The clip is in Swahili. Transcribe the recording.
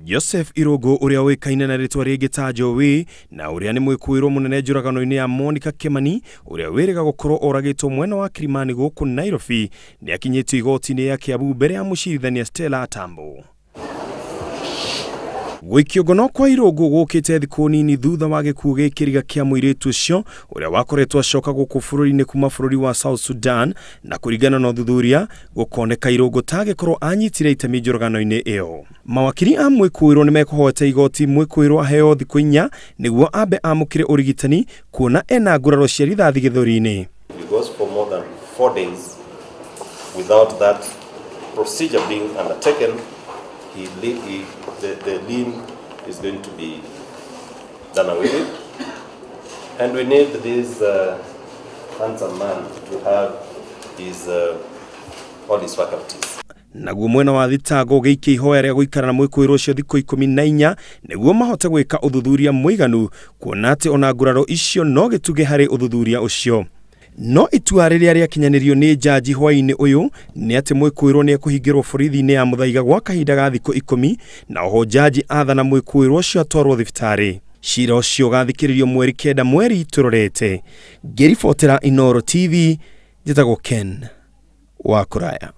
Joseph Irungu uria uikaine na ritwa ringi ta Jowi na uria ni Mwikuirwo munene njuragano-ini ya Monica Kimani uria wiriga gukorwo oragitwo mwena wa Kirimani guku Nairobi ni akinyitio igooti-ini ya Kiambu mbere ya Mucirithania Stella Atambo. Gwikio ngono kwa Irungu gukite thiku nini thutha wa gikuu gikiriga kia muiritu ucio uria wakoretwo acoka guku bururi-ini kuma bururi wa South Sudan na kuringana na uthuthuria gukoneka Irungu tagikorwo anyitire itemi njuragano-ini iyo. Mawakiri a Mwikuirwo nimekuhoete igoti Mwikuirwo aheo thiku 4 niguo ambe amukire urigitani kuona ena nguraro cia rithathi githuri-ini. It goes for more than 4 days without that procedure being undertaken. The limb is going to be done away with, and we need this handsome man to have his all his faculties. Naguo mwena wa thitango giikia ihoya ria guikara na Mwikuirwo cio thiku 14 niguo mahote gwika uthuthuria muiganu kuona ati ona nguraro icio no gituge hari uthuthuria ucio. No itua riria riakinyanirio ni jaji hwaini uyu ni ati Mwikuirwo ni ekuhingirwo borithi-ini ya Muthaiga gwa kahinda ga thiku 10 na oho jaji athana Mwikuirwo cio atwarwo thibitari. Cira ucio gathikiririo mweri 9 mweri turorete. Ngiribotera Inooro TV, njitagwo Ken wa Kuraya.